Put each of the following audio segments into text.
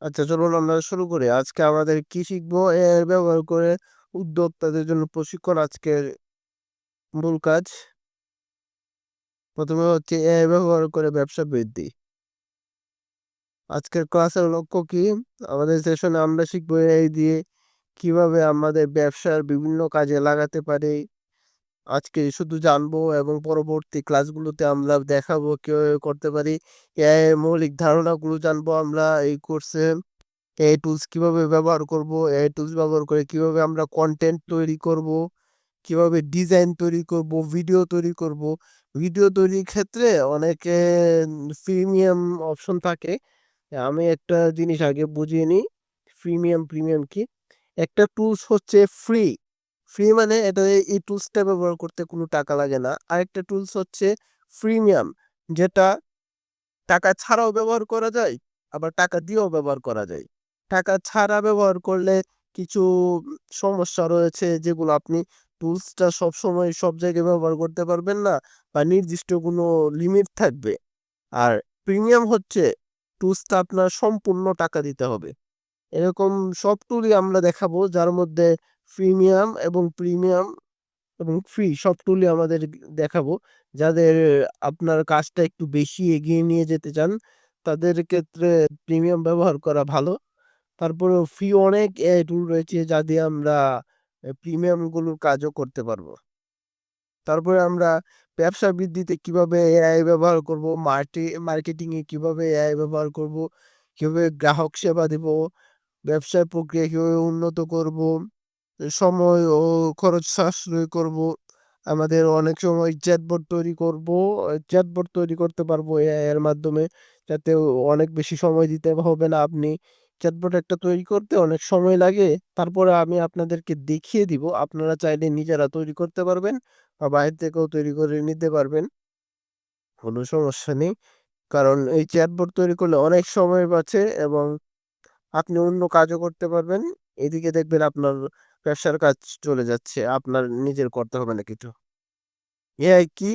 আচ্ছা, চলুন আমরা শুরু করি। আজকে আমাদের কি শিখবো? এআই ব্যবহার করে উদ্যোক্তাদের জন্য প্রশিক্ষণ আজকের মূল কাজ। প্রথমে হচ্ছে এআই ব্যবহার করে ব্যবসা বৃদ্ধি। আজকের ক্লাসের লক্ষ্য কি? আমাদের সেশনে আমরা শিখবো এআই দিয়ে কিভাবে আমাদের ব্যবসার বিভিন্ন কাজে লাগাতে পারি। আজকে শুধু জানবো এবং পরবর্তী ক্লাসগুলোতে আমরা দেখাবো কিভাবে করতে পারি। এআই এর মৌলিক ধারণাগুলো জানবো আমরা এই কোর্সে। এআই টুলস কিভাবে ব্যবহার করব, এআই টুলস ব্যবহার করে কিভাবে আমরা কন্টেন্ট তৈরি করব, কিভাবে ডিজাইন তৈরি করব, ভিডিও তৈরি করব। ভিডিও তৈরির ক্ষেত্রে অনেকে প্রিমিয়াম অপশন থাকে। আমি একটা জিনিস আগে বুঝিয়ে নিই, প্রিমিয়াম কি। একটা টুলস হচ্ছে ফ্রি। ফ্রি মানে এটা, এই টুলসটা ব্যবহার করতে কোনো টাকা লাগে না। আরেকটা টুলস হচ্ছে প্রিমিয়াম, যেটা টাকা ছাড়াও ব্যবহার করা যায়, আবার টাকা দিয়েও ব্যবহার করা যায়। টাকা ছাড়া ব্যবহার করলে কিছু সমস্যা রয়েছে, যেগুলো আপনি টুলসটা সব সময় সব জায়গায় ব্যবহার করতে পারবেন না, বা নির্দিষ্ট কোনো লিমিট থাকবে। আর প্রিমিয়াম হচ্ছে টুলসটা আপনার সম্পূর্ণ টাকা দিতে হবে। এরকম সব টুলই আমরা দেখাবো, যার মধ্যে প্রিমিয়াম এবং ফ্রি সব টুলই আমাদের দেখাবো। যাদের আপনার কাজটা একটু বেশি এগিয়ে নিয়ে যেতে চান, তাদের ক্ষেত্রে প্রিমিয়াম ব্যবহার করা ভালো। তারপরে ফ্রি অনেক এআই টুল রয়েছে যা দিয়ে আমরা প্রিমিয়াম গুলোর কাজও করতে পারবো। তারপরে আমরা ব্যবসা বৃদ্ধিতে কিভাবে এআই ব্যবহার করব, মার্কেটিং এ কিভাবে এআই ব্যবহার করব, কিভাবে গ্রাহক সেবা দেব, ব্যবসার প্রক্রিয়া কিভাবে উন্নত করব, সময় ও খরচ সাশ্রয় করব। আমাদের অনেক সময় চ্যাটবট তৈরি করতে পারবো এআই এর মাধ্যমে, যাতে অনেক বেশি সময় দিতে হবে না। আপনি চ্যাটবট একটা তৈরি করতে অনেক সময় লাগে, তারপরে আমি আপনাদেরকে দেখিয়ে দিব, আপনারা চাইলে নিজেরা তৈরি করতে পারবেন বা বাইরে থেকেও তৈরি করে নিতে পারবেন, কোনো সমস্যা নেই। কারণ এই চ্যাটবট তৈরি করলে অনেক সময় বাঁচে এবং আপনি অন্য কাজও করতে পারবেন। এদিকে দেখবেন আপনার ব্যবসার কাজ চলে যাচ্ছে, আপনার নিজের করতে হবে না কিছু। এআই কি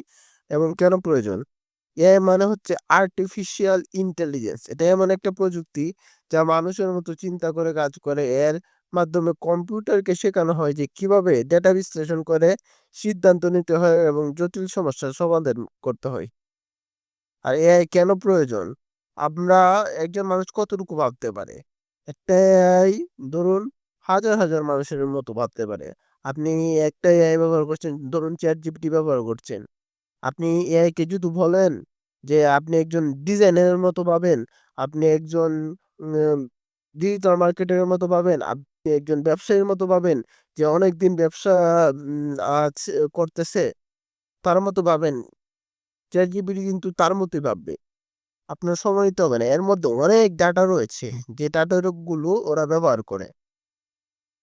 এবং কেন প্রয়োজন? এআই মানে হচ্ছে আর্টিফিশিয়াল ইন্টেলিজেন্স। এটা এমন একটা প্রযুক্তি যা মানুষের মতো চিন্তা করে কাজ করে। এর মাধ্যমে কম্পিউটারকে শেখানো হয় যে কিভাবে ডেটা বিশ্লেষণ করে সিদ্ধান্ত নিতে হয় এবং জটিল সমস্যার সমাধান করতে হয়। আর এআই কেন প্রয়োজন? আমরা, একজন মানুষ কতটুকু ভাবতে পারে? একটা এআই ধরুন হাজার মানুষের মতো ভাবতে পারে। আপনি একটা এআই ব্যবহার করছেন, ধরুন চ্যাট জিপিটি ব্যবহার করছেন। আপনি এআই কে যদি বলেন যে আপনি একজন ডিজাইনারের মতো ভাবেন, আপনি একজন ডিজিটাল মার্কেটারের মতো ভাবেন, আপনি একজন ব্যবসায়ীর মতো ভাবেন, যে অনেকদিন ব্যবসা করতেছে, তার মতো ভাবেন। চ্যাট জিপিটি কিন্তু তার মতোই ভাববে। আপনার সময় নিতে হবে না। এর মধ্যে অনেক ডাটা রয়েছে, যে ডাটা গুলো ওরা ব্যবহার করে।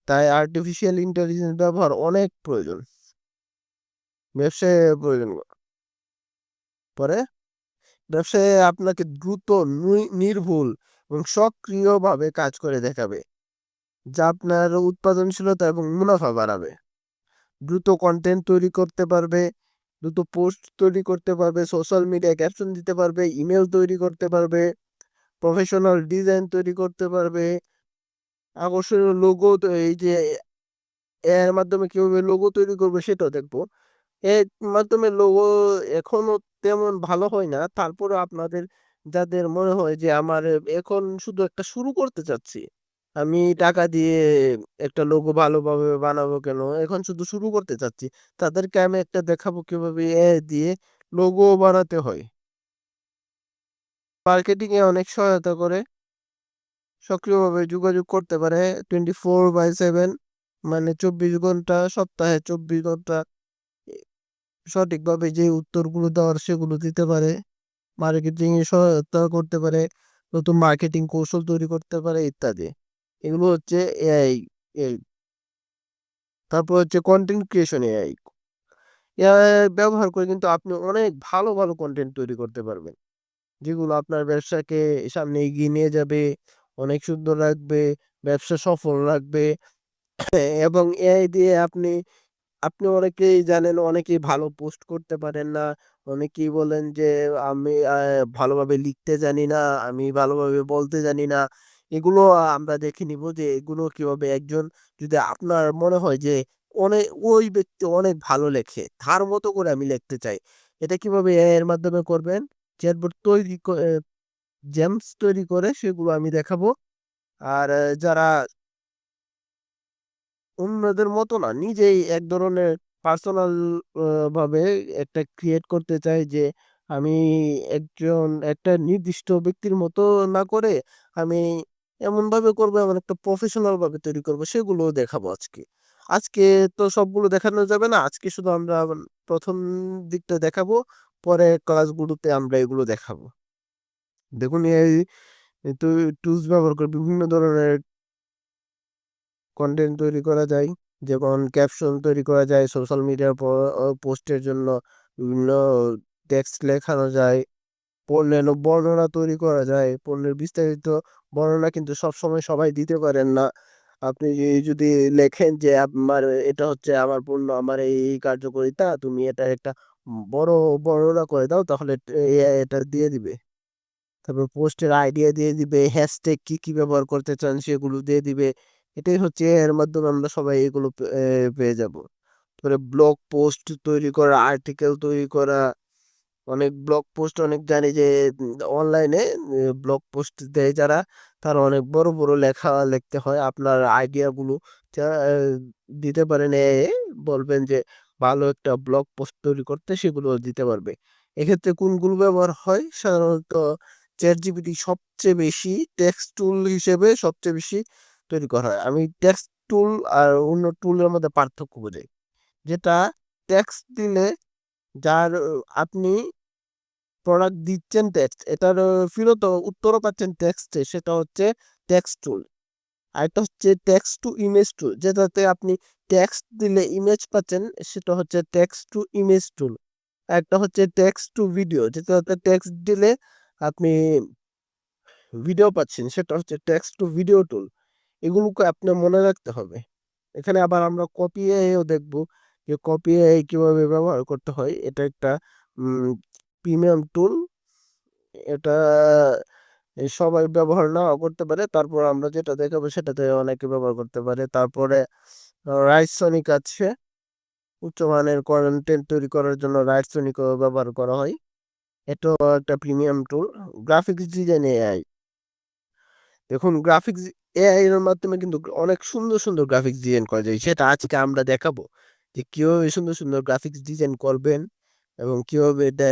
তাই আর্টিফিশিয়াল ইন্টেলিজেন্স ব্যবহার অনেক প্রয়োজন, ব্যবসায় প্রয়োজন পড়ে। ব্যবসায় আপনাকে দ্রুত, নির্ভুল এবং সক্রিয়ভাবে কাজ করে দেখাবে, যা আপনার উৎপাদনশীলতা এবং মুনাফা বাড়াবে। দ্রুত কন্টেন্ট তৈরি করতে পারবে, দ্রুত পোস্ট তৈরি করতে পারবে, সোশ্যাল মিডিয়ায় ক্যাপশন দিতে পারবে, ইমেল তৈরি করতে পারবে, প্রফেশনাল ডিজাইন তৈরি করতে পারবে, আকর্ষণীয় লোগো। এই যে এর মাধ্যমে কিভাবে লোগো তৈরি করবে সেটাও দেখবো। এর মাধ্যমে লোগো এখনো তেমন ভালো হয় না, তারপরে আপনাদের যাদের মনে হয় যে আমার এখন শুধু একটা শুরু করতে চাচ্ছি, আমি টাকা দিয়ে একটা লোগো ভালোভাবে বানাবো কেন, এখন শুধু শুরু করতে চাচ্ছি, তাদেরকে আমি একটা দেখাবো কিভাবে দিয়ে লোগো বানাতে হয়। মার্কেটিং এ অনেক সহায়তা করে, সক্রিয়ভাবে যোগাযোগ করতে পারে 24/7, মানে 24 ঘন্টা, সপ্তাহে 24 ঘন্টা সঠিকভাবে যে উত্তরগুলো দেওয়ার সেগুলো দিতে পারে। মার্কেটিং এ সহায়তা করতে পারে, নতুন মার্কেটিং কৌশল তৈরি করতে পারে ইত্যাদি। এগুলো হচ্ছে এআই। এই তারপর হচ্ছে কন্টেন্ট ক্রিয়েশন এআই। এআই ব্যবহার করে কিন্তু আপনি অনেক ভালো কন্টেন্ট তৈরি করতে পারবেন, যেগুলো আপনার ব্যবসাকে সামনে এগিয়ে নিয়ে যাবে, অনেক সুন্দর রাখবে, ব্যবসা সফল রাখবে। এবং এআই দিয়ে আপনি আপনি অনেকেই জানেন, অনেকেই ভালো পোস্ট করতে পারেন না। অনেকেই বলেন যে আমি ভালোভাবে লিখতে জানি না, আমি ভালোভাবে বলতে জানি না। এগুলো আমরা দেখে নিব যে এগুলো কিভাবে একজন, যদি আপনার মনে হয় যে ওই ব্যক্তি অনেক ভালো লেখে, তার মতো করে আমি লিখতে চাই, এটা কিভাবে এআই এর মাধ্যমে করবেন? চ্যাটবট জেমস তৈরি করে সেগুলো আমি দেখাবো। আর যারা অন্যদের মতো না, নিজেই এক ধরনের পার্সোনাল ভাবে একটা ক্রিয়েট করতে চাই যে আমি একটা নির্দিষ্ট ব্যক্তির মতো না করে আমি এমন ভাবে করবো, এমন একটা প্রফেশনাল ভাবে তৈরি করব, সেগুলো দেখাবো আজকে। আজকে তো সবগুলো দেখানো যাবে না, আজকে শুধু আমরা প্রথম দিকটা দেখাবো, পরে ক্লাসগুলোতে আমরা এগুলো দেখাবো। দেখুন এই টুলস ব্যবহার করে বিভিন্ন ধরনের কন্টেন্ট তৈরি করা যায়, যেমন ক্যাপশন তৈরি করা যায় সোশ্যাল মিডিয়ার পোস্টের জন্য, বিভিন্ন টেক্সট লেখানো যায়, পণ্যের বর্ণনা তৈরি করা যায়। পণ্যের বিস্তারিত বর্ণনা কিন্তু সবসময় সবাই দিতে পারেন না। আপনি যদি লেখেন যে আমার এটা হচ্ছে আমার পণ্য, আমার এই কার্যকারিতা, তুমি এটা একটা বড় বর্ণনা করে দাও, তাহলে এটা দিয়ে দিবে। তারপর পোস্টের আইডিয়া দিয়ে দিবে, হ্যাশট্যাগ কি কি ব্যবহার করতে চান সেগুলো দিয়ে দিবে। এটাই হচ্ছে এর মাধ্যমে আমরা সবাই এগুলো পেয়ে যাব। তারপরে ব্লগ পোস্ট তৈরি করা, আর্টিকেল তৈরি করা, অনেক ব্লগ পোস্ট, অনেক জানি যে অনলাইনে ব্লগ পোস্ট দেয় যারা, তারা অনেক বড় বড় লেখা লিখতে হয়। আপনার আইডিয়া গুলো দিতে পারেন, বলবেন যে ভালো একটা ব্লগ পোস্ট তৈরি করতে, সেগুলো দিতে পারবে। এক্ষেত্রে কোনগুলো ব্যবহার হয়? সাধারণত চ্যাট জিপিটি সবচেয়ে বেশি টেক্সট টুল হিসেবে সবচেয়ে বেশি তৈরি করা হয়। আমি টেক্সট টুল আর অন্য টুলের মধ্যে পার্থক্য বোঝাই। যেটা টেক্সট দিলে যার আপনি প্রোডাক্ট দিচ্ছেন টেক্সট, এটার ফিরত উত্তরও পাচ্ছেন টেক্সটে, সেটা হচ্ছে টেক্সট টুল। আরেকটা হচ্ছে টেক্সট টু ইমেজ টুল, যেটাতে আপনি টেক্সট দিলে ইমেজ পাচ্ছেন, সেটা হচ্ছে টেক্সট টু ইমেজ টুল। একটা হচ্ছে টেক্সট টু ভিডিও, যেটাতে টেক্সট দিলে আপনি ভিডিও পাচ্ছেন, সেটা হচ্ছে টেক্সট টু ভিডিও টুল। এগুলোকে আপনার মনে রাখতে হবে। এখানে আবার আমরা কপি এও দেখবো যে কপি এআই কিভাবে ব্যবহার করতে হয়। এটা একটা প্রিমিয়াম টুল। এটা সবাই ব্যবহার নাও করতে পারে, তারপর আমরা যেটা দেখাবো সেটাতে অনেকে ব্যবহার করতে পারে। তারপরে রাইসনিক আছে, উচ্চমানের কন্টেন্ট তৈরি করার জন্য রাইসনিক ব্যবহার করা হয়। এটাও একটা প্রিমিয়াম টুল। গ্রাফিক্স ডিজাইন এআই, দেখুন গ্রাফিক্স এআই এর মাধ্যমে কিন্তু অনেক সুন্দর সুন্দর গ্রাফিক্স ডিজাইন করা যায়, সেটা আজকে আমরা দেখাবো যে কিভাবে সুন্দর সুন্দর গ্রাফিক্স ডিজাইন করবেন এবং কিভাবে এটা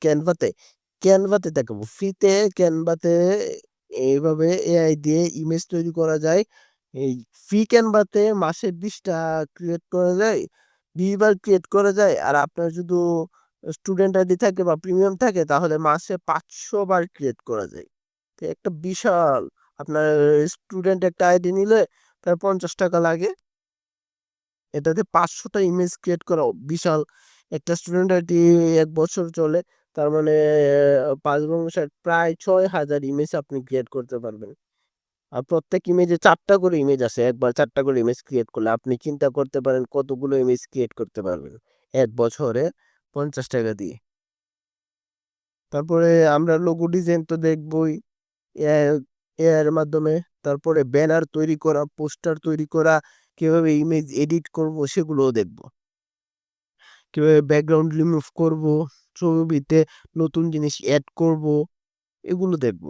ক্যানভাতে ক্যানভাতে দেখাবো ফ্রিতে। ক্যানভাতে এইভাবে এআই দিয়ে ইমেজ তৈরি করা যায়। এই ফ্রি ক্যানভাতে মাসে 20টা ক্রিয়েট করা যায়, 20বার ক্রিয়েট করা যায়। আর আপনার যদি স্টুডেন্ট আইডি থাকে বা প্রিমিয়াম থাকে, তাহলে মাসে 500 বার ক্রিয়েট করা যায়। তো একটা বিশাল, আপনার স্টুডেন্ট একটা আইডি নিলে তার 50 টাকা লাগে, এটাতে 500টা ইমেজ ক্রিয়েট করা বিশাল। একটা স্টুডেন্ট আইডি 1 বছর চলে, তার মানে 5 গুণ 60, প্রায় 6,000 ইমেজ আপনি ক্রিয়েট করতে পারবেন। আর প্রত্যেক ইমেজে 4টা করে ইমেজ আছে, একবার 4টা করে ইমেজ ক্রিয়েট করলে আপনি চিন্তা করতে পারেন কতগুলো ইমেজ ক্রিয়েট করতে পারবেন 1 বছরে 50 টাকা দিয়ে। তারপরে আমরা লোগো ডিজাইন তো দেখবই এআই এর মাধ্যমে। তারপরে ব্যানার তৈরি করা, পোস্টার তৈরি করা, কিভাবে ইমেজ এডিট করব সেগুলোও দেখব। কিভাবে ব্যাকগ্রাউন্ড রিমুভ করব, ছবিতে নতুন জিনিস অ্যাড করব, এগুলো দেখব।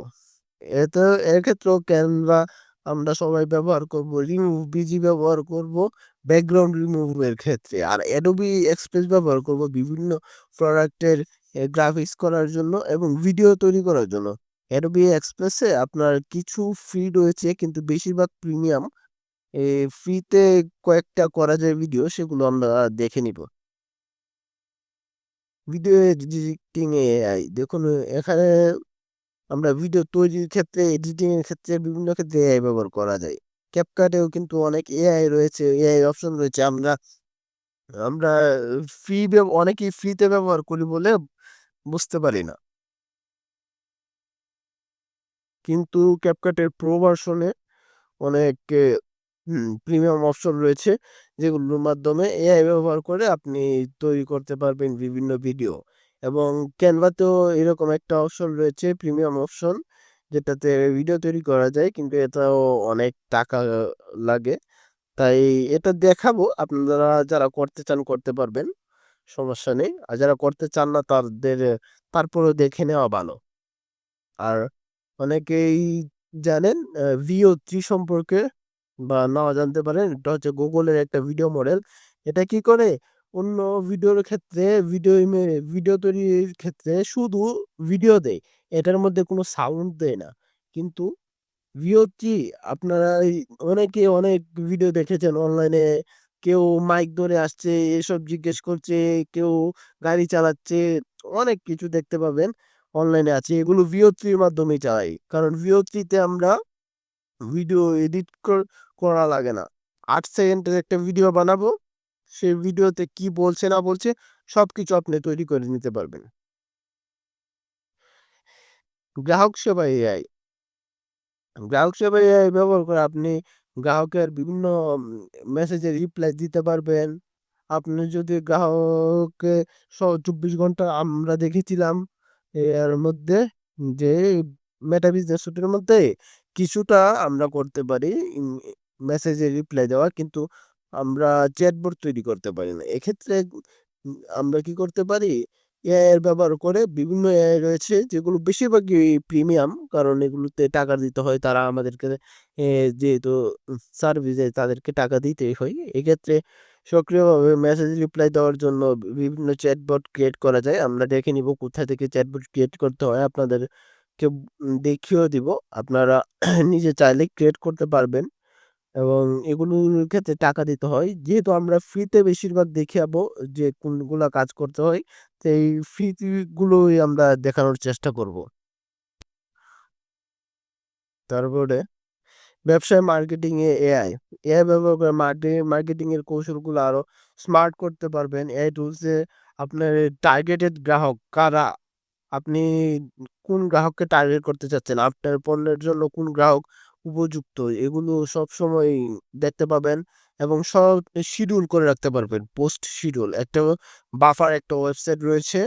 এটা এর ক্ষেত্রেও ক্যানভা আমরা সবাই ব্যবহার করব, রিমুভ বিজি ব্যবহার করব ব্যাকগ্রাউন্ড রিমুভের ক্ষেত্রে, আর অ্যাডোবি এক্সপ্রেস ব্যবহার করব বিভিন্ন প্রোডাক্টের গ্রাফিক্স করার জন্য এবং ভিডিও তৈরি করার জন্য। অ্যাডোবি এক্সপ্রেসে আপনার কিছু ফ্রি রয়েছে, কিন্তু বেশিরভাগ প্রিমিয়াম। এই ফ্রিতে কয়েকটা করা যায় ভিডিও, সেগুলো আমরা দেখে নিব। ভিডিও এডিটিং এআই, দেখুন এখানে আমরা ভিডিও তৈরির ক্ষেত্রে, এডিটিং এর ক্ষেত্রে, বিভিন্ন ক্ষেত্রে এআই ব্যবহার করা যায়। ক্যাপকাটেও কিন্তু অনেক এআই রয়েছে, এআই অপশন রয়েছে। আমরা আমরা অনেকেই ফ্রিতে ব্যবহার করি বলে বুঝতে পারি না, কিন্তু ক্যাপকাটের প্রো ভার্সনে অনেক প্রিমিয়াম অপশন রয়েছে, যেগুলোর মাধ্যমে এআই ব্যবহার করে আপনি তৈরি করতে পারবেন বিভিন্ন ভিডিও। এবং ক্যানভাতেও এরকম একটা অপশন রয়েছে, প্রিমিয়াম অপশন, যেটাতে ভিডিও তৈরি করা যায়, কিন্তু এটাও অনেক টাকা লাগে। তাই এটা দেখাবো, আপনারা যারা করতে চান করতে পারবেন, সমস্যা নেই। আর যারা করতে চান না তাদের তারপরেও দেখে নেওয়া ভালো। আর অনেকেই জানেন VO3 সম্পর্কে বা নাও জানতে পারেন। এটা হচ্ছে গুগলের একটা ভিডিও মডেল। এটা কি করে? অন্য ভিডিওর ক্ষেত্রে ভিডিও তৈরির ক্ষেত্রে শুধু ভিডিও দেয়। এটার মধ্যে কোনো সাউন্ড দেয় না। কিন্তু VO3 আপনারা অনেকে অনেক ভিডিও দেখেছেন অনলাইনে। কেউ মাইক ধরে আসছে, এসব জিজ্ঞেস করছে, কেউ গাড়ি চালাচ্ছে, অনেক কিছু দেখতে পাবেন অনলাইনে আছে। এগুলো VO3 এর মাধ্যমেই চালাই। কারণ VO3 তে আমরা ভিডিও এডিট করা লাগে না। ৮ সেকেন্ডের একটা ভিডিও বানাবো। সেই ভিডিওতে কি বলছে না বলছে সবকিছু আপনি তৈরি করে নিতে পারবেন। গ্রাহক সেবা AI। গ্রাহক সেবা AI ব্যবহার করে আপনি গ্রাহকের বিভিন্ন মেসেজের রিপ্লাই দিতে পারবেন। আপনি যদি গ্রাহককে ২৪ ঘন্টা আমরা দেখেছিলাম এর মধ্যে যে মেটা বিজনেস সুটের মধ্যে কিছুটা আমরা করতে পারি মেসেজের রিপ্লাই দেওয়া, কিন্তু আমরা চ্যাটবট তৈরি করতে পারি না। এক্ষেত্রে আমরা কি করতে পারি? এআই এর ব্যবহার করে বিভিন্ন এআই রয়েছে যেগুলো বেশিরভাগই প্রিমিয়াম, কারণ এগুলোতে টাকা দিতে হয়। তারা আমাদেরকে যেহেতু সার্ভিস দেয় তাদেরকে টাকা দিতেই হয়। এক্ষেত্রে সক্রিয়ভাবে মেসেজ রিপ্লাই দেওয়ার জন্য বিভিন্ন চ্যাটবট ক্রিয়েট করা যায়। আমরা দেখে নিব কোথা থেকে চ্যাটবট ক্রিয়েট করতে হয়, আপনাদেরকে দেখিয়েও দিব। আপনারা নিজে চাইলে ক্রিয়েট করতে পারবেন এবং এগুলোর ক্ষেত্রে টাকা দিতে হয়। যেহেতু আমরা ফ্রিতে বেশিরভাগ দেখাবো যে কোনগুলা কাজ করতে হয়, তো এই ফ্রি গুলোই আমরা দেখানোর চেষ্টা করব। তারপরে ব্যবসায় মার্কেটিং এ এআই। এআই ব্যবহার করে মার্কেটিং এর কৌশলগুলো আরো স্মার্ট করতে পারবেন। এআই টুলস এ আপনার টার্গেটেড গ্রাহক কারা, আপনি কোন গ্রাহককে টার্গেট করতে চাচ্ছেন, আপনার পণ্যের জন্য কোন গ্রাহক উপযুক্ত, এগুলো সবসময় দেখতে পাবেন এবং সব শিডিউল করে রাখতে পারবেন। পোস্ট শিডিউল একটা বাফার একটা ওয়েবসাইট রয়েছে,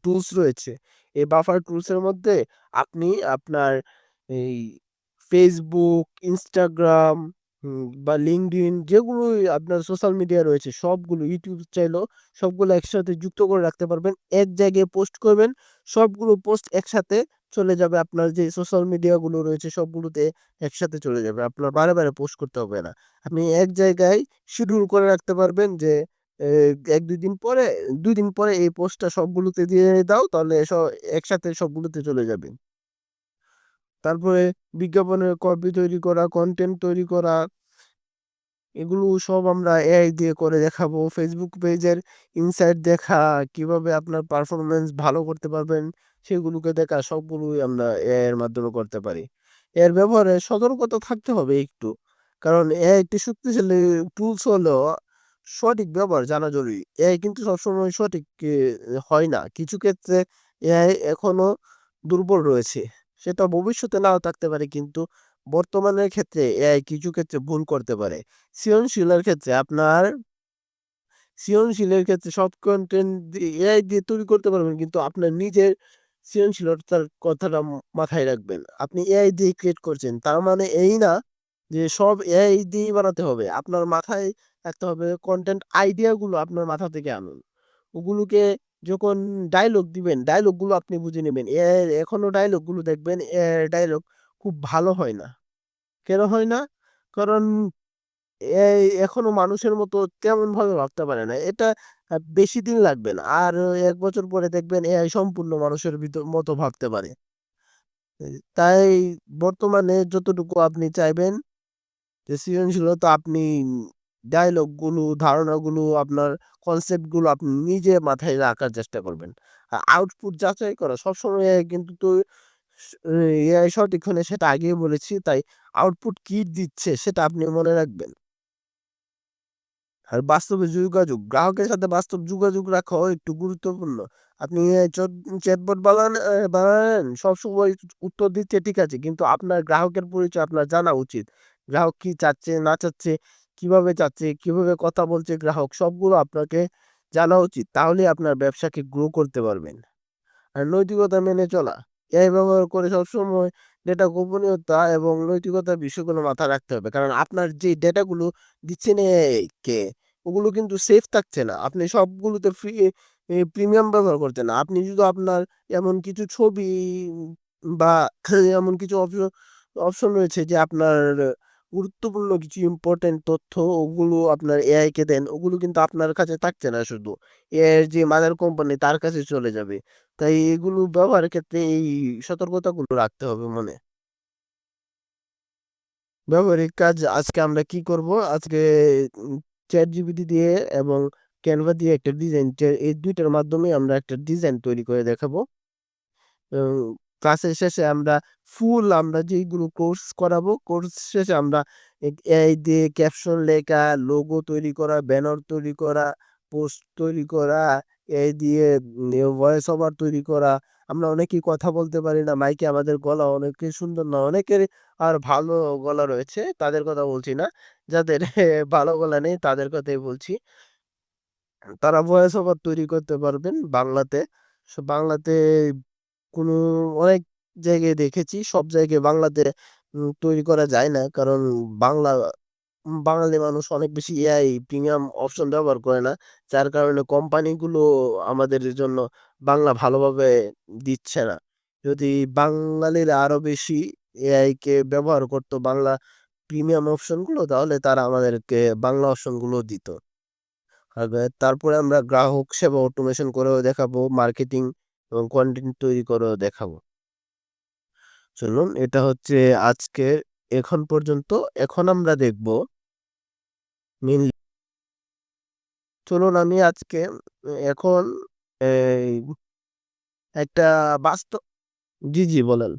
টুলস রয়েছে। এই বাফার টুলসের মধ্যে আপনি আপনার এই ফেসবুক, ইনস্টাগ্রাম বা লিঙ্কডইন যেগুলোই আপনার সোশ্যাল মিডিয়া রয়েছে সবগুলো, ইউটিউব চাইলেও সবগুলো একসাথে যুক্ত করে রাখতে পারবেন। এক জায়গায় পোস্ট করবেন, সবগুলো পোস্ট একসাথে চলে যাবে। আপনার যে সোশ্যাল মিডিয়া গুলো রয়েছে সবগুলোতে একসাথে চলে যাবে। আপনার বারে বারে পোস্ট করতে হবে না। আপনি এক জায়গায় শিডিউল করে রাখতে পারবেন যে এ, ২ দিন পরে এই পোস্টটা সবগুলোতে দিয়ে দাও, তাহলে একসাথে সবগুলোতে চলে যাবে। তারপরে বিজ্ঞাপনের কপি তৈরি করা, কন্টেন্ট তৈরি করা, এগুলো সব আমরা এআই দিয়ে করে দেখাবো। ফেসবুক পেজের ইনসাইট দেখা, কিভাবে আপনার পারফরমেন্স ভালো করতে পারবেন সেগুলোকে দেখা, সবগুলোই আমরা এআই এর মাধ্যমে করতে পারি। এর ব্যবহারে সতর্কতা থাকতে হবে একটু, কারণ এআই একটি শক্তিশালী টুলস হলেও সঠিক ব্যবহার জানা জরুরি। এআই কিন্তু সবসময় সঠিক হয় না। কিছু ক্ষেত্রে এআই এখনো দুর্বল রয়েছে। সেটা ভবিষ্যতে নাও থাকতে পারে, কিন্তু বর্তমানের ক্ষেত্রে এআই কিছু ক্ষেত্রে ভুল করতে পারে। সৃজনশীলের ক্ষেত্রে আপনার সৃজনশীলের ক্ষেত্রে সব কন্টেন্ট এআই দিয়ে তৈরি করতে পারবেন, কিন্তু আপনার নিজের সৃজনশীলতার কথাটা মাথায় রাখবেন। আপনি এআই দিয়ে ক্রিয়েট করছেন, তার মানে এই না যে সব এআই দিয়েই বানাতে হবে। আপনার মাথায় রাখতে হবে কন্টেন্ট আইডিয়া গুলো আপনার মাথা থেকে আনুন। ওগুলোকে যখন ডায়লগ দিবেন, ডায়লগ গুলো আপনি বুঝে নেবেন। এআই এখনো ডায়লগ গুলো দেখবেন, এআই ডায়লগ খুব ভালো হয় না। কেন হয় না? কারণ এআই এখনো মানুষের মতো তেমনভাবে ভাবতে পারে না। এটা বেশি দিন লাগবে না। আর ১ বছর পরে দেখবেন এআই সম্পূর্ণ মানুষের মতো ভাবতে পারে। তাই বর্তমানে যতটুকু আপনি চাইবেন যে সৃজনশীলতা, আপনি ডায়ালগ গুলো, ধারণাগুলো, আপনার কনসেপ্ট গুলো আপনি নিজে মাথায় রাখার চেষ্টা করবেন। আউটপুট যাচাই করা সবসময় এআই কিন্তু স এআই সঠিক হলে সেটা আগেই বলেছি। তাই আউটপুট কি দিচ্ছে সেটা আপনি মনে রাখবেন। আর বাস্তবে যোগাযোগ, গ্রাহকের সাথে বাস্তব যোগাযোগ রাখাও একটু গুরুত্বপূর্ণ। আপনি চ্যাটবট বানালেন, সবসময় উত্তর দিচ্ছে ঠিক আছে, কিন্তু আপনার গ্রাহকের পরিচয় আপনার জানা উচিত। গ্রাহক কি চাচ্ছে না চাচ্ছে, কিভাবে চাচ্ছে, কিভাবে কথা বলছে গ্রাহক, সবগুলো আপনাকে জানা উচিত। তাহলেই আপনার ব্যবসাকে গ্রো করতে পারবেন। আর নৈতিকতা মেনে চলা। এআই ব্যবহার করে সবসময় ডেটা গোপনীয়তা এবং নৈতিকতার বিষয়গুলো মাথায় রাখতে হবে। কারণ আপনার যে ডেটাগুলো দিচ্ছেন কে ওগুলো কিন্তু সেফ থাকছে না। আপনি সবগুলোতে প্রিমিয়াম ব্যবহার করছেন না। আপনি যদি আপনার এমন কিছু ছবি বা এমন কিছু অপশন রয়েছে যে আপনার গুরুত্বপূর্ণ কিছু ইম্পর্টেন্ট তথ্য ওগুলো আপনার এআই কে দেন, ওগুলো কিন্তু আপনার কাছে থাকছে না, শুধু এআই এর যে মাদার কোম্পানি তার কাছে চলে যাবে। তাই এগুলো ব্যবহারের ক্ষেত্রে এই সতর্কতাগুলো রাখতে হবে মনে। ব্যবহারিক কাজ আজকে আমরা কি করব? আজকে চ্যাট জিপিটি দিয়ে এবং ক্যানভা দিয়ে একটা ডিজাইন, এই দুইটার মাধ্যমে আমরা একটা ডিজাইন তৈরি করে দেখাবো। ক্লাসের শেষে আমরা যেগুলো কোর্স করাবো, কোর্স শেষে আমরা এআই দিয়ে ক্যাপশন লেখা, লোগো তৈরি করা, ব্যানার তৈরি করা, পোস্ট তৈরি করা, এআই দিয়ে ভয়েস ওভার তৈরি করা। আমরা অনেকেই কথা বলতে পারি না, মাইকে আমাদের গলা অনেকে সুন্দর না, অনেকের আর ভালো গলা রয়েছে, তাদের কথা বলছি না। যাদের ভালো গলা নেই তাদের কথাই বলছি। তারা ভয়েস ওভার তৈরি করতে পারবেন বাংলাতে। বাংলাতে কোনো অনেক জায়গায় দেখেছি, সব জায়গায় বাংলাতে তৈরি করা যায় না, কারণ বাংলা বাঙালি মানুষ অনেক বেশি এআই প্রিমিয়াম অপশন ব্যবহার করে না, যার কারণে কোম্পানিগুলো আমাদের জন্য বাংলা ভালোভাবে দিচ্ছে না। যদি বাঙালিরা আরো বেশি এআই কে ব্যবহার করতো বাংলা প্রিমিয়াম অপশন গুলো, তাহলে তারা আমাদেরকে বাংলা অপশন গুলো দিত। আর তারপরে আমরা গ্রাহক সেবা অটোমেশন করেও দেখাবো, মার্কেটিং এবং কন্টেন্ট তৈরি করেও দেখাবো। চলুন, এটা হচ্ছে আজকে এখন পর্যন্ত। এখন আমরা দেখব মেইনলি, চলুন আমি আজকে এখন এই একটা বাস্তব, জি জি বলেন।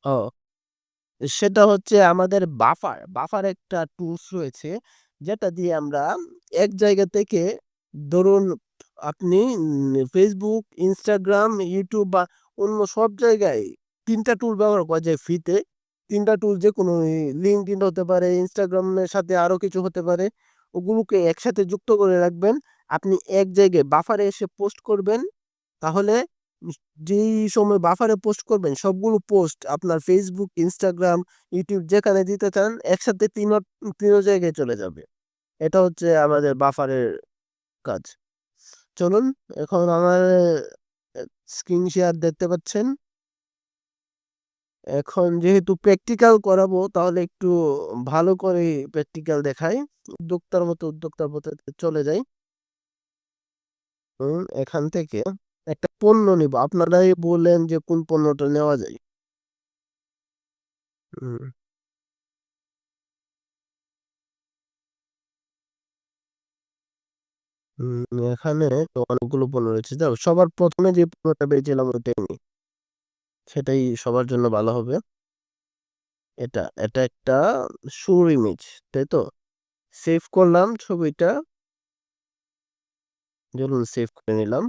ও, সেটা হচ্ছে আমাদের বাফার একটা টুলস রয়েছে, যেটা দিয়ে আমরা এক জায়গা থেকে, ধরুন আপনি ফেসবুক, ইনস্টাগ্রাম, ইউটিউব বা অন্য সব জায়গায় তিনটা টুল ব্যবহার করা যায় ফ্রিতে। তিনটা টুল যে কোনো, লিঙ্কডইন হতে পারে, ইনস্টাগ্রামের সাথে আরো কিছু হতে পারে, ওগুলোকে একসাথে যুক্ত করে রাখবেন। আপনি এক জায়গায় বাফারে এসে পোস্ট করবেন, তাহলে যেই সময় বাফারে পোস্ট করবেন সবগুলো পোস্ট আপনার ফেসবুক, ইনস্টাগ্রাম, ইউটিউব যেখানে দিতে চান একসাথে তিন জায়গায় চলে যাবে। এটা হচ্ছে আমাদের বাফারের কাজ। চলুন, এখন আমার স্ক্রিন শেয়ার দেখতে পাচ্ছেন। এখন যেহেতু প্র্যাকটিক্যাল করাবো, তাহলে একটু ভালো করে প্র্যাকটিক্যাল দেখাই। উদ্যোক্তার মতো চলে যাই। এখান থেকে একটা পণ্য নিব, আপনারাই বলেন যে কোন পণ্যটা নেওয়া যায়। হুম, এখানে তো অনেকগুলো পণ্য রয়েছে, যাও সবার প্রথমে যে পণ্যটা পেয়েছিলাম ওইটাই নিই, সেটাই সবার জন্য ভালো হবে। এটা এটা একটা সুর ইমেজ, তাই তো? সেভ করলাম ছবিটা, চলুন সেভ করে নিলাম।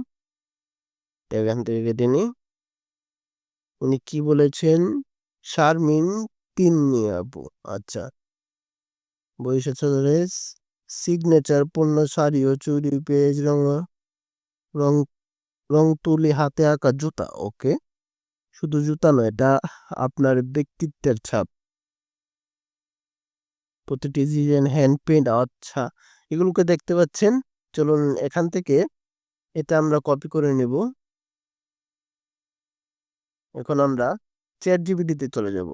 এখান থেকে কেটে নিই। উনি কি বলেছেন? শারমিন তিন্নি আপু, আচ্ছা। বরিশাল সদরের সিগনেচার পণ্য, শাড়ি ও চুড়ি, পেজ রং রং তুলি, হাতে আঁকা জুতা। ওকে, শুধু জুতা নয়, এটা আপনার ব্যক্তিত্বের ছাপ, প্রতিটি ডিজাইন হ্যান্ড পেন্ট। আচ্ছা, এগুলোকে দেখতে পাচ্ছেন। চলুন এখান থেকে এটা আমরা কপি করে নেব। এখন আমরা চ্যাট জিপিটিতে চলে যাব।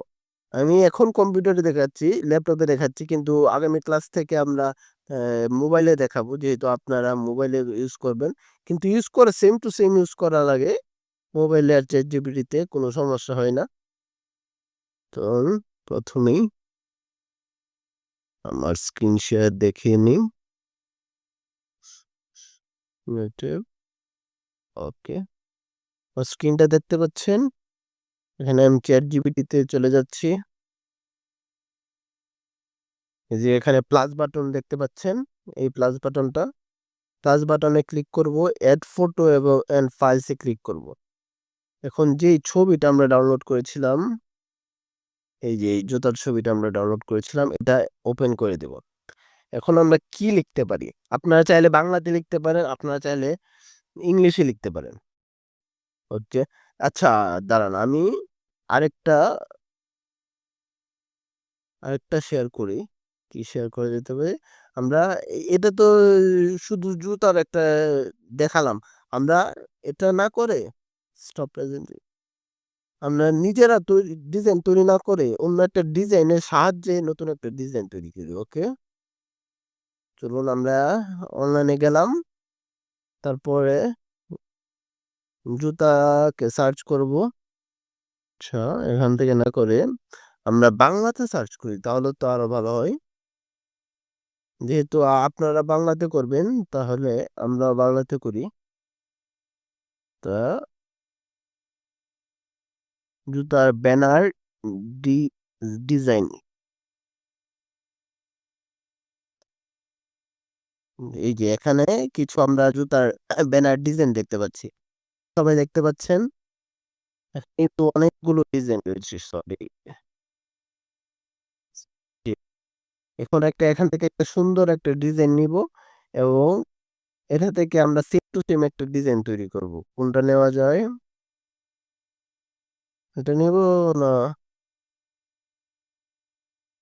আমি এখন কম্পিউটারে দেখাচ্ছি, ল্যাপটপে দেখাচ্ছি, কিন্তু আগামী ক্লাস থেকে আমরা মোবাইলে দেখাবো, যেহেতু আপনারা মোবাইলে ইউজ করবেন। কিন্তু ইউজ করে সেম টু সেম ইউজ করা লাগে, মোবাইলে আর চ্যাট জিপিটিতে কোনো সমস্যা হয় না। তো প্রথমেই আমার স্ক্রিন শেয়ার দেখিয়ে নিই। ইউটিউব, ওকে, স্ক্রিনটা দেখতে পাচ্ছেন। এখানে আমি চ্যাট জিপিটিতে চলে যাচ্ছি। এই যে এখানে প্লাস বাটন দেখতে পাচ্ছেন, এই প্লাস বাটনে ক্লিক করব, অ্যাড ফটো এবং এন্ড ফাইলসে ক্লিক করব। এখন যেই ছবিটা আমরা ডাউনলোড করেছিলাম, এই যে এই জুতার ছবিটা আমরা ডাউনলোড করেছিলাম, এটা ওপেন করে দেব। এখন আমরা কি লিখতে পারি? আপনারা চাইলে বাংলাতে লিখতে পারেন, আপনারা চাইলে ইংলিশে লিখতে পারেন। ওকে, আচ্ছা, দাঁড়ান, আমি আরেকটা আরেকটা শেয়ার করি। কি শেয়ার করা যেতে পারে? আমরা এটা তো শুধু জুতার একটা দেখালাম। আমরা এটা না করে স্টপ প্রেজেন্ট, আমরা নিজেরা তৈরি ডিজাইন তৈরি না করে অন্য একটা ডিজাইনের সাহায্যে নতুন একটা ডিজাইন তৈরি করি। ওকে, চলুন আমরা অনলাইনে গেলাম, তারপরে জুতাকে সার্চ করব। আচ্ছা, এখান থেকে না করে আমরা বাংলাতে সার্চ করি, তাহলে তো আরো ভালো হয়। যেহেতু আপনারা বাংলাতে করবেন, তাহলে আমরা বাংলাতে করি। তা জুতার ব্যানার ডি ডিজাইন, এই যে এখানে কিছু আমরা জুতার ব্যানার ডিজাইন দেখতে পাচ্ছি। সবাই দেখতে পাচ্ছেন? কিন্তু অনেকগুলো ডিজাইন রয়েছে, সরি। এখন এখান থেকে একটা সুন্দর একটা ডিজাইন নিব, এবং এটা থেকে আমরা সেম টু সেম একটা ডিজাইন তৈরি করব। কোনটা নেওয়া যায়? এটা নেব না,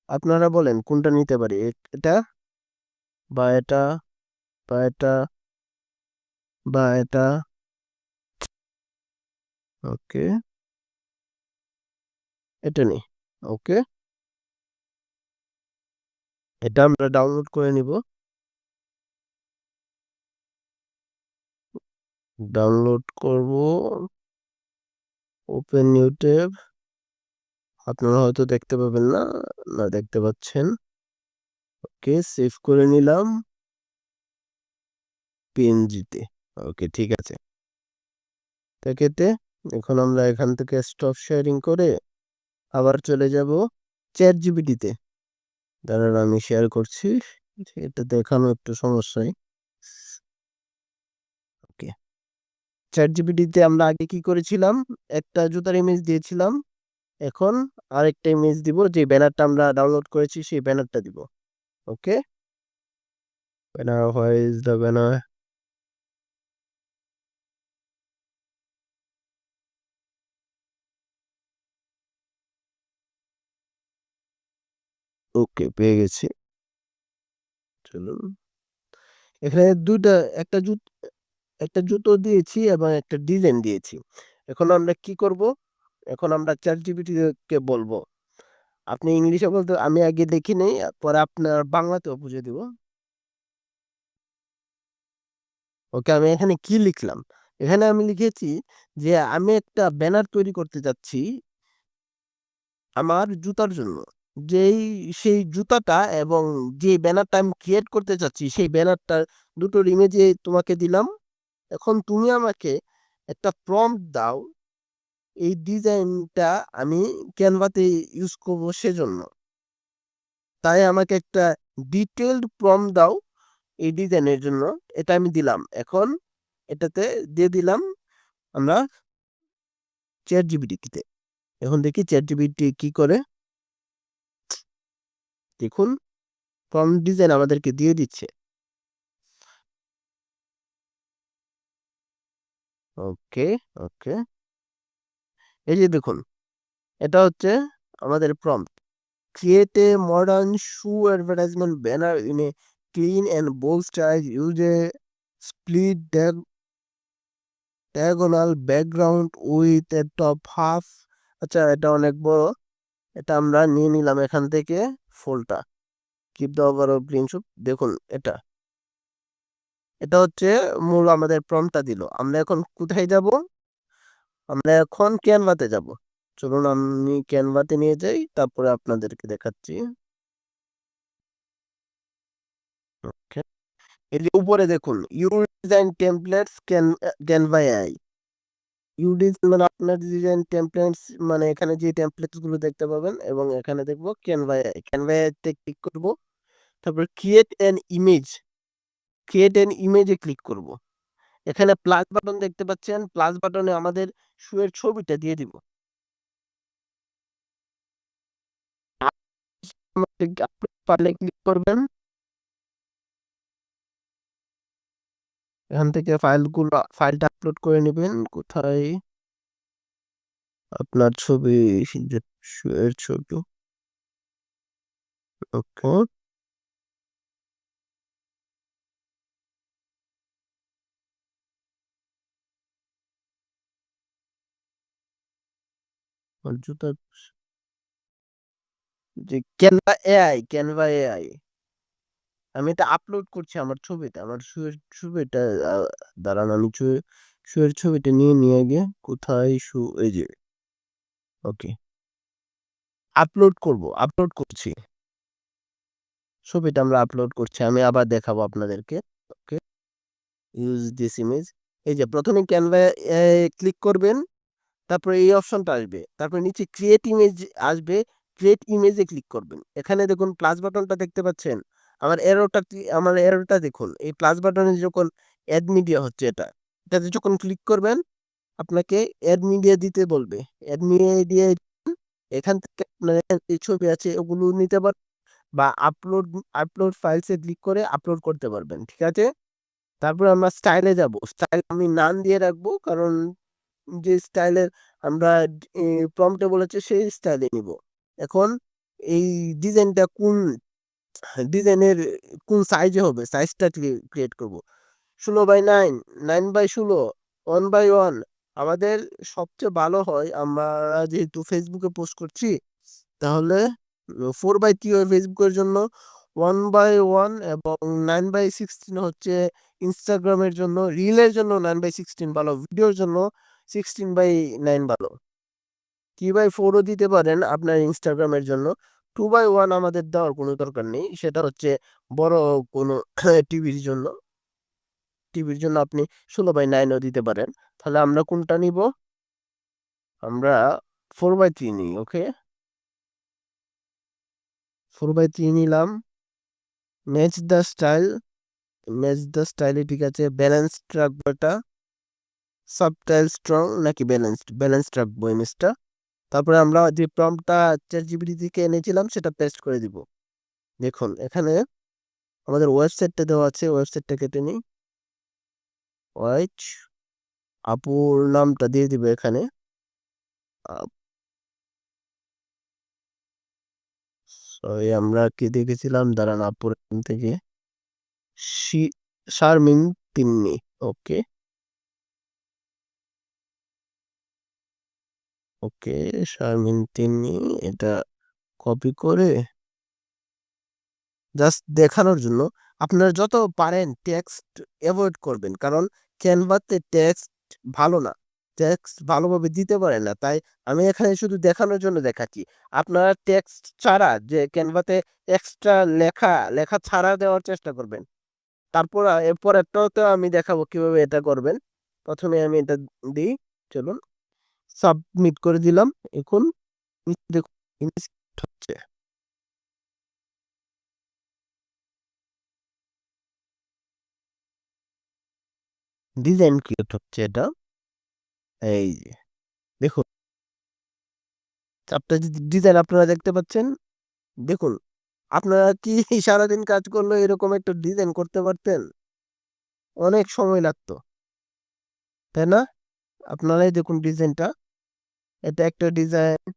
আপনারা বলেন কোনটা নিতে পারি? এটা, বা এটা, বা এটা, বা এটা। ওকে, এটা নেই। ওকে, এটা আমরা ডাউনলোড করে নিব। ডাউনলোড করব, ওপেন নিউ ট্যাব। আপনারা হয়তো দেখতে পাবেন না, না দেখতে পাচ্ছেন। ওকে, সেভ করে নিলাম পিএনজিতে। ওকে, ঠিক আছে। সেক্ষেত্রে এখন আমরা এখান থেকে স্টপ শেয়ারিং করে আবার চলে যাব চ্যাট জিপিটিতে। দাঁড়ান, আমি শেয়ার করছি, এটা দেখানো একটু সমস্যাই। ওকে, চ্যাট জিপিটিতে আমরা আগে কি করেছিলাম? একটা জুতার ইমেজ দিয়েছিলাম। এখন আরেকটা ইমেজ দিব, যে ব্যানারটা আমরা ডাউনলোড করেছি সেই ব্যানারটা দিব। Okay, banner, where is the banner? Okay, পেয়ে গেছি। চলুন, এখানে দুইটা, একটা জুতো, একটা জুতো দিয়েছি এবং একটা ডিজাইন দিয়েছি। এখন আমরা কি করব? এখন আমরা চ্যাট জিপিটি কে বলবো, আপনি ইংলিশে বলতে, আমি আগে দেখি নেই, পরে আপনার বাংলাতেও বুঝে দিব। ওকে, আমি এখানে কি লিখলাম? এখানে আমি লিখেছি যে আমি একটা ব্যানার তৈরি করতে যাচ্ছি আমার জুতার জন্য। যেই সেই জুতাটা এবং যে ব্যানারটা আমি ক্রিয়েট করতে চাচ্ছি, সেই ব্যানারটার দুটোর ইমেজে তোমাকে দিলাম। এখন তুমি আমাকে একটা প্রম্পট দাও, এই ডিজাইনটা আমি ক্যানভাতে ইউজ করব সেজন্য। তাই আমাকে একটা ডিটেলড প্রম্পট দাও এই ডিজাইনের জন্য। এটা আমি দিলাম। এখন এটাতে দিয়ে দিলাম আমরা চ্যাট জিপিটিতে। এখন দেখি চ্যাট জিপিটি কি করে। দেখুন, প্রম্পট ডিজাইন আমাদেরকে দিয়ে দিচ্ছে। ওকে, ওকে, এই যে দেখুন, এটা হচ্ছে আমাদের prompt. Create a modern shoe advertisement banner in a clean and bold style, use a split diagonal background with a top half. আচ্ছা, এটা অনেক বড়, এটা আমরা নিয়ে নিলাম এখান থেকে ফুলটা। কিপ দ্য ওভারঅল গ্রিন শুপ, দেখুন এটা, এটা হচ্ছে মূল আমাদের প্রম্পটটা দিল। আমরা এখন কোথায় যাব? আমরা এখন ক্যানভাতে যাব। চলুন আমি ক্যানভাতে নিয়ে যাই, তারপরে আপনাদেরকে দেখাচ্ছি। Okay. এই যে উপরে দেখুন, you design templates Canva AI. You design মানে আপনার ডিজাইন টেমপ্লেটস, মানে এখানে যে টেমপ্লেটস গুলো দেখতে পাবেন, এবং এখানে দেখবো ক্যানভা এআই। ক্যানভা এআই তে ক্লিক করব, তারপর ক্রিয়েট অ্যান ইমেজে ক্লিক করব। এখানে প্লাস বাটন দেখতে পাচ্ছেন, প্লাস বাটনে আমাদের শুয়ের ছবিটা দিয়ে দিব। পারলে ক্লিক করবেন। এখান থেকে ফাইলটা আপলোড করে নেবেন। কোথায় আপনার ছবি, যে এর ছবি। ওকে, জুতা, যে ক্যানভা এআই আমি এটা আপলোড করছি আমার ছবিটা, আমার শুয়ের ছবিটা। আহ, দাঁড়ান, আমি শুয়ের ছবিটা নিয়ে গিয়ে কোথায় এই যে, ওকে, আপলোড করছি ছবিটা, আমরা আপলোড করছি। আমি আবার দেখাবো আপনাদেরকে। ওকে, ইউজ দিস ইমেজ। এই যে প্রথমে ক্যানভা ক্লিক করবেন, তারপরে এই অপশনটা আসবে, তারপরে নিচে ক্রিয়েট ইমেজ আসবে। ক্রিয়েট ইমেজে ক্লিক করবেন। এখানে দেখুন প্লাস বাটনটা দেখতে পাচ্ছেন। আমার এরোটা দেখুন, এই প্লাস বাটনে যখন অ্যাড মিডিয়া হচ্ছে, এটাতে যখন ক্লিক করবেন, আপনাকে অ্যাড মিডিয়া দিতে বলবে। অ্যাড মিডিয়া এখান থেকে আপনার যে ছবি আছে ওগুলো নিতে পারবেন, বা আপলোড আপলোড ফাইলসে ক্লিক করে আপলোড করতে পারবেন। ঠিক আছে, তারপর আমরা স্টাইলে যাব। স্টাইল আমি নাম দিয়ে রাখবো, কারণ যে স্টাইলের আমরা প্রম্পটে বলেছে সেই স্টাইলে নিব। এখন এই ডিজাইনটা ডিজাইনের কোন সাইজে হবে, সাইজটা ক্রিয়েট করব। 16x9, 9x16, 1x1। আমাদের সবচেয়ে ভালো হয়, আমরা যেহেতু ফেসবুকে পোস্ট করছি, তাহলে 4x3 হয় ফেসবুকের জন্য, 1x1 এবং 9x16 হচ্ছে ইনস্টাগ্রামের জন্য। রিলের জন্য 9x16 ভালো, ভিডিওর জন্য 16x9 ভালো। 3x4ও দিতে পারেন আপনার ইনস্টাগ্রামের জন্য। 2x1 আমাদের দেওয়ার কোনো দরকার নেই, সেটা হচ্ছে বড় কোনো টিভির জন্য। আপনি 16x9ও দিতে পারেন। তাহলে আমরা কোনটা নিব? আমরা 4x3 নিই। ওকে, 4x3 নিলাম। ম্যাচ দ্য স্টাইল, ঠিক আছে। ব্যালেন্স রাখবো এটা, সাবটাইল স্ট্রং নাকি ব্যালেন্সড রাখবো ইমেজটা। তারপরে আমরা যে প্রম্পটটা চ্যাট জিপিটি থেকে এনেছিলাম সেটা পেস্ট করে দিব। দেখুন এখানে আমাদের ওয়েবসাইটটা দেওয়া আছে, ওয়েবসাইটটা কেটে নিই। ওয়াইচ আপুর নামটা দিয়ে দিব এখানে। সরি, আমরা কি দেখেছিলাম, দাঁড়ান, আপুর এখান থেকে শি- শারমিন তিন্নি। ওকে, ওকে, শারমিন তিন্নি। এটা কপি করে জাস্ট দেখানোর জন্য আপনারা যত পারেন টেক্সট অ্যাভয়েড করবেন, কারণ ক্যানভাতে টেক্সট ভালো না, টেক্সট ভালোভাবে দিতে পারে না। তাই আমি এখানে শুধু দেখানোর জন্য দেখাচ্ছি। আপনারা টেক্সট ছাড়া, যে ক্যানভাতে এক্সট্রা লেখা লেখা ছাড়া দেওয়ার চেষ্টা করবেন। তারপর এরপরেরটাও আমি দেখাবো কিভাবে এটা করবেন। প্রথমে আমি এটা দিই, চলুন, সাবমিট করে দিলাম। এখন নিচে দেখুন image হচ্ছে, ডিজাইন ক্রিয়েট হচ্ছে এটা। এই যে দেখুন, চারটা ডিজাইন আপনারা দেখতে পাচ্ছেন। দেখুন, আপনারা কি সারাদিন কাজ করলে এরকম একটা ডিজাইন করতে পারতেন? অনেক সময় লাগতো, তাই না? আপনারাই দেখুন ডিজাইনটা, এটা একটা ডিজাইন,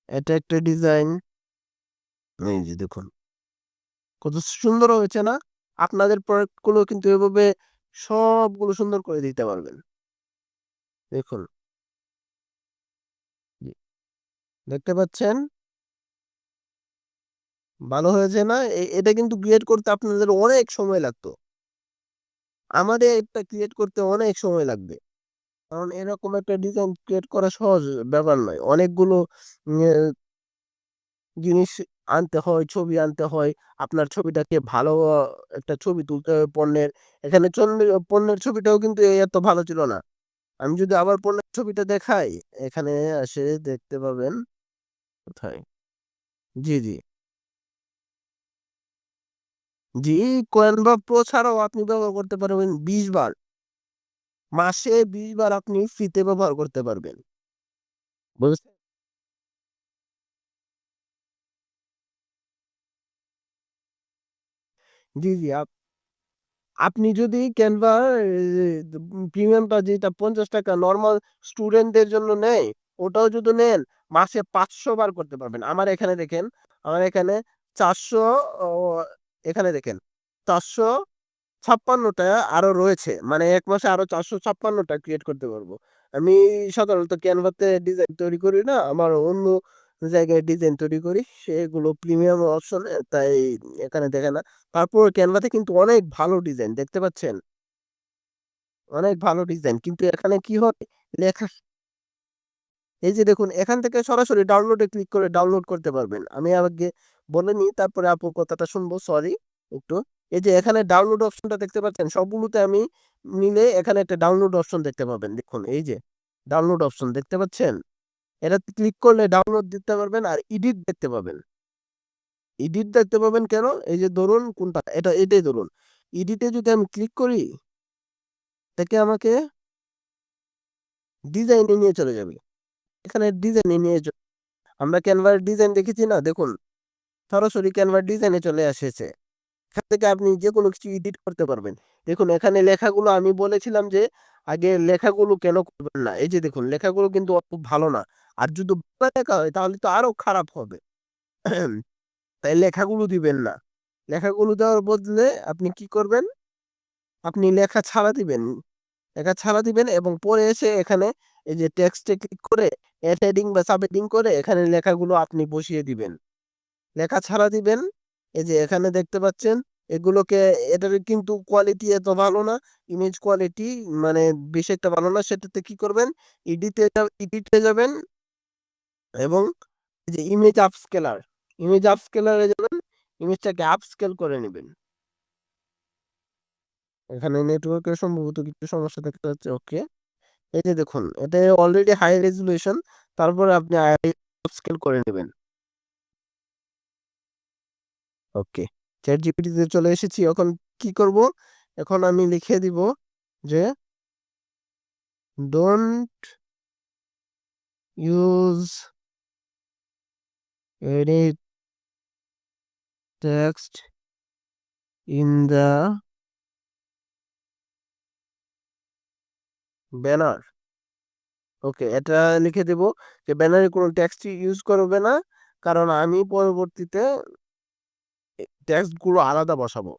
এটা একটা ডিজাইন। এই যে দেখুন কত সুন্দর হয়েছে না? আপনাদের প্রোডাক্ট গুলো কিন্তু এভাবে সবগুলো সুন্দর করে দিতে পারবেন। দেখুন, জি, দেখতে পাচ্ছেন ভালো হয়েছে না? এটা কিন্তু ক্রিয়েট করতে আপনাদের অনেক সময় লাগতো, আমাদের এটা ক্রিয়েট করতে অনেক সময় লাগবে। কারণ এরকম একটা ডিজাইন ক্রিয়েট করা সহজ ব্যাপার নয়। অনেকগুলো জিনিস আনতে হয়, ছবি আনতে হয়। আপনার ছবিটাকে ভালো একটা ছবি তুলতে হবে পণ্যের। এখানে পণ্যের ছবিটাও কিন্তু এত ভালো ছিল না। আমি যদি আবার পণ্যের ছবিটা দেখাই, এখানে আসে দেখতে পাবেন। কোথায়? জি, জি, জি। কোয়েনভা প্রো ছাড়াও আপনি ব্যবহার করতে পারবেন 20 বার। মাসে 20 বার আপনি ফ্রিতে ব্যবহার করতে পারবেন। বুঝছেন? জি, জি। আপনি যদি ক্যানভা প্রিমিয়ামটা যেটা ৳৫০ নরমাল স্টুডেন্টদের জন্য নেয়, ওটাও যদি নেন মাসে ৫০০ বার করতে পারবেন। আমার এখানে দেখেন, আমার এখানে ৪০০ ও এখানে দেখেন ৪৫৬ টা আরো রয়েছে। মানে ১ মাসে আরো ৪৫৬ টা ক্রিয়েট করতে পারবো। আমি সাধারণত ক্যানভাতে ডিজাইন তৈরি করি না। আমার অন্য জায়গায় ডিজাইন তৈরি করি। সেগুলো প্রিমিয়াম অপশনে তাই এখানে দেখে না। তারপর ক্যানভাতে কিন্তু অনেক ভালো ডিজাইন দেখতে পাচ্ছেন? অনেক ভালো ডিজাইন। কিন্তু এখানে কি হয় লেখা এই যে দেখুন এখান থেকে সরাসরি ডাউনলোডে ক্লিক করে ডাউনলোড করতে পারবেন। আমি আগে বলে নিই তারপরে আপুর কথাটা শুনবো। সরি একটু। এই যে এখানে ডাউনলোড অপশনটা দেখতে পাচ্ছেন? সবগুলোতে আমি নিলে এখানে একটা ডাউনলোড অপশন দেখতে পাবেন। দেখুন এই যে ডাউনলোড অপশন দেখতে পাচ্ছেন? এটাতে ক্লিক করলে ডাউনলোড দিতে পারবেন আর এডিট দেখতে পাবেন। এডিট দেখতে পাবেন কেন? এই যে ধরুন কোনটা? এটাই ধরুন। এডিটে যদি আমি ক্লিক করি, এটাকে আমাকে ডিজাইনে নিয়ে চলে যাবে। এখানে ডিজাইনে নিয়ে আমরা ক্যানভার ডিজাইন দেখেছি না? দেখুন সরাসরি ক্যানভার ডিজাইনে চলে এসেছে। এখান থেকে আপনি যেকোনো কিছু এডিট করতে পারবেন। দেখুন এখানে লেখাগুলো আমি বলেছিলাম যে আগে লেখাগুলো কেন করবেন না? এই যে দেখুন লেখাগুলো কিন্তু অত ভালো না। আর যদি বাংলা লেখা হয় তাহলে তো আরো খারাপ হবে। তাই লেখাগুলো দিবেন না। লেখাগুলো দেওয়ার বদলে আপনি কি করবেন? আপনি লেখা ছাড়া দিবেন। লেখা ছাড়া দিবেন এবং পরে এসে এখানে এই যে টেক্সটে ক্লিক করে এড হেডিং বা সাব হেডিং করে এখানে লেখাগুলো আপনি বসিয়ে দিবেন। লেখা ছাড়া দিবেন। এই যে এখানে দেখতে পাচ্ছেন এগুলোকে এটার কিন্তু কোয়ালিটি এত ভালো না। ইমেজ কোয়ালিটি মানে বেশি একটা ভালো না। সেটাতে কি করবেন? এডিটে যাবেন এবং এই যে ইমেজ আপস্কেলার এ যাবেন। ইমেজটাকে আপস্কেল করে নিবেন। এখানে নেটওয়ার্কের সম্ভবত কিছু সমস্যা দেখতে যাচ্ছে। ওকে। এই যে দেখুন এটা অলরেডি হাই রেজোলিউশন। তারপরে আপনি আপস্কেল করে নেবেন। ওকে। চ্যাট জিপিটিতে চলে এসেছি। এখন কি করব? এখন আমি লিখে দিব যে don't use any text in the banner. Okay, এটা লিখে দেব যে ব্যানারে কোনো টেক্সট ইউজ করবে না। কারণ আমি পরবর্তীতে টেক্সট গুলো আলাদা বসাবো।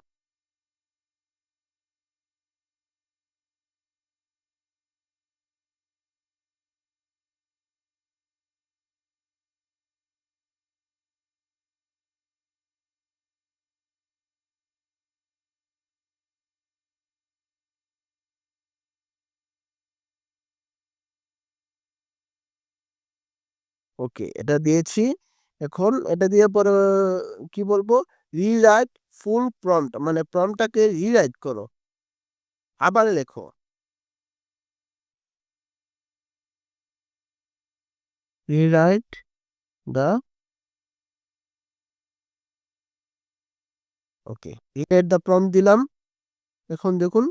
ওকে, এটা দিয়েছি। এখন এটা দিয়ে পরে কি বলবো? রিরাইট ফুল প্রম্পট মানে প্রম্পটটাকে রিরাইট করো। আবার লেখো। রিরাইট দা ওকে। রিরাইট দা প্রম্পট দিলাম। এখন দেখুন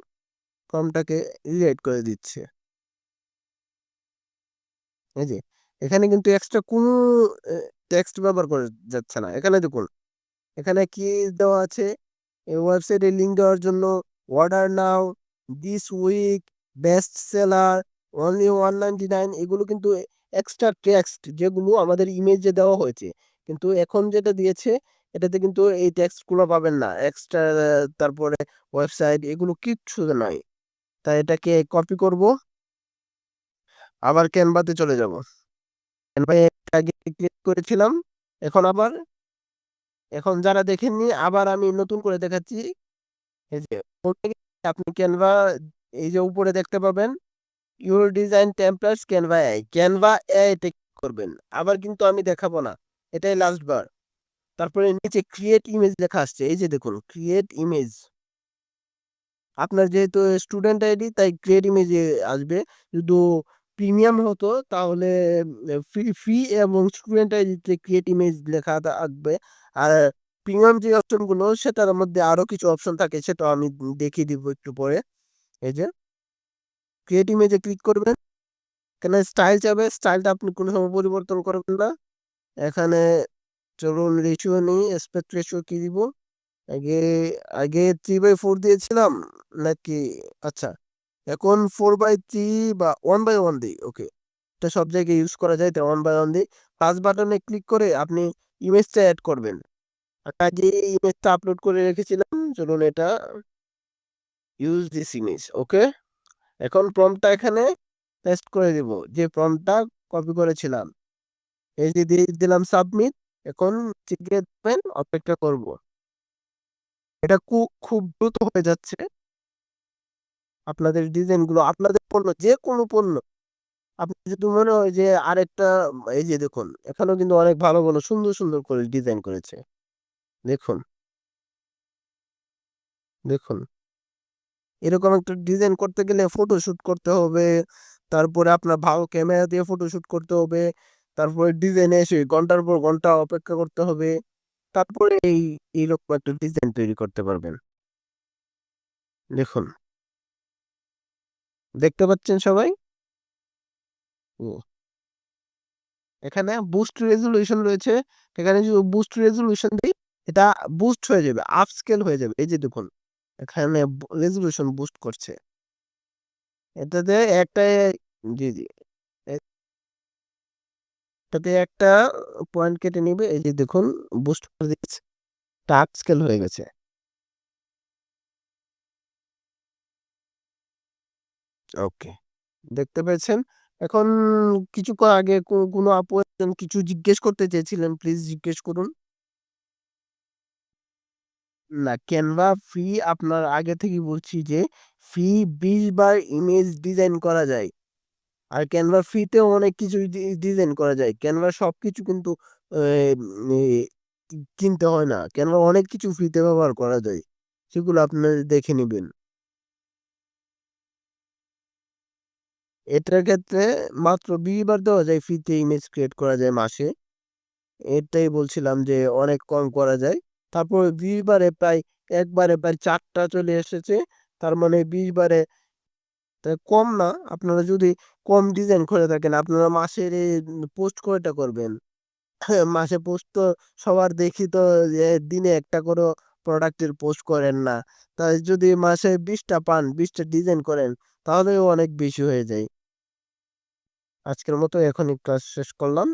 প্রম্পটটাকে রিরাইট করে দিচ্ছে। এই যে এখানে কিন্তু এক্সট্রা কোনো টেক্সট ব্যবহার করা যাচ্ছে না। এখানে দেখুন এখানে কি দেওয়া আছে? এই ওয়েবসাইটে লিঙ্ক দেওয়ার জন্য order now, this week, best seller, only 199 এগুলো কিন্তু এক্সট্রা টেক্সট যেগুলো আমাদের ইমেজে দেওয়া হয়েছে। কিন্তু এখন যেটা দিয়েছে এটাতে কিন্তু এই টেক্সটগুলো পাবেন না। এক্সট্রা তারপরে ওয়েবসাইট এগুলো কিচ্ছু নাই। তাই এটাকে কপি করব। আবার ক্যানভাতে চলে যাব। ক্যানভায় আগে ক্লিক করেছিলাম। এখন আবার এখন যারা দেখেননি আবার আমি নতুন করে দেখাচ্ছি। এই যে আপনি ক্যানভা এই যে উপরে দেখতে পাবেন your design templates Canva AI. Canva AI তে ক্লিক করবেন। আবার কিন্তু আমি দেখাবো না। এটাই লাস্ট বার। তারপরে নিচে ক্রিয়েট ইমেজ লেখা আসছে। এই যে দেখুন ক্রিয়েট ইমেজ। আপনার যেহেতু স্টুডেন্ট আইডি তাই ক্রিয়েট ইমেজে আসবে। যদি প্রিমিয়াম হতো তাহলে ফ্রি এবং স্টুডেন্ট আইডিতে ক্রিয়েট ইমেজ লেখা আসবে। আর প্রিমিয়াম যে অপশনগুলো সেটার মধ্যে আরো কিছু অপশন থাকে সেটা আমি দেখিয়ে দিব একটু পরে। এই যে ক্রিয়েট ইমেজে ক্লিক করবেন। এখানে স্টাইল চাবে। স্টাইলটা আপনি কোনো সময় পরিবর্তন করবেন না। এখানে চলুন রেশিও নিই। অ্যাসপেক্ট রেশিও কি দিব? আগে আগে 3/4 দিয়েছিলাম নাকি? আচ্ছা, এখন 4/3 বা 1/1 দিই। ওকে, এটা সব জায়গায় ইউজ করা যায়, তাই 1/1 দিই। প্লাস বাটনে ক্লিক করে আপনি ইমেজটা অ্যাড করবেন। যে ইমেজটা আপলোড করে রেখেছিলাম, চলুন এটা ইউজ দিস ইমেজ। ওকে, এখন প্রম্পটটা এখানে পেস্ট করে দিব, যে প্রম্পটটা কপি করেছিলাম। এই যে দিয়ে দিলাম সাবমিট। এখন চিকিয়ে দেবেন, অপেক্ষা করব। এটা খুব দ্রুত হয়ে যাচ্ছে। আপনাদের ডিজাইনগুলো, আপনাদের পণ্য, যে কোনো পণ্য, আপনি যদি মনে হয় যে আরেকটা, এই যে দেখুন এখানেও কিন্তু অনেক ভালো ভালো সুন্দর সুন্দর করে ডিজাইন করেছে। দেখুন, দেখুন, এরকম একটা ডিজাইন করতে গেলে ফটোশুট করতে হবে, তারপরে আপনার ভালো ক্যামেরা দিয়ে ফটোশুট করতে হবে, তারপরে ডিজাইনে এসে ঘন্টার পর ঘন্টা অপেক্ষা করতে হবে, তারপরে এইরকম একটা ডিজাইন তৈরি করতে পারবেন। দেখুন, দেখতে পাচ্ছেন সবাই? ও, এখানে বুস্ট রেজুলেশন রয়েছে। এখানে যদি বুস্ট রেজুলেশন দিই, এটা বুস্ট হয়ে যাবে, আপ স্কেল হয়ে যাবে। এই যে দেখুন, এখানে রেজুলেশন বুস্ট করছে। এটাতে একটা, জি জি, এটাতে একটা পয়েন্ট কেটে নিবে। এই যে দেখুন, বুস্ট করে দিচ্ছে, আপ স্কেল হয়ে গেছে। ওকে, দেখতে পেয়েছেন? এখন কিছুক্ষণ আগে কোনো আপু একজন কিছু জিজ্ঞেস করতে চেয়েছিলেন, প্লিজ জিজ্ঞেস করুন। না, ক্যানভা ফ্রি, আপনার আগে থেকেই বলছি যে ফ্রি 20 বার ইমেজ ডিজাইন করা যায়। আর ক্যানভা ফ্রিতেও অনেক কিছু ডিজাইন করা যায়। ক্যানভা সবকিছু কিন্তু কিনতে হয় না। ক্যানভা অনেক কিছু ফ্রিতে ব্যবহার করা যায়, সেগুলো আপনার দেখে নিবেন। এটার ক্ষেত্রে মাত্র 20 বার দেওয়া যায়, ফ্রিতে ইমেজ ক্রিয়েট করা যায় মাসে। এটাই বলছিলাম যে অনেক কম করা যায়। তারপর 20 বারে প্রায়, একবারে প্রায় 4টা চলে এসেছে। তার মানে 20 বারে, তা কম না। আপনারা যদি কম ডিজাইন করে থাকেন, আপনারা মাসের পোস্ট কয়টা করবেন? মাসে পোস্ট তো সবার দেখি তো, যে দিনে একটা করে প্রোডাক্টের পোস্ট করেন না। তাই যদি মাসে 20টা পান, 20টা ডিজাইন করেন, তাহলেও অনেক বেশি হয়ে যায়। আজকের মতো এখনই ক্লাস শেষ করলাম।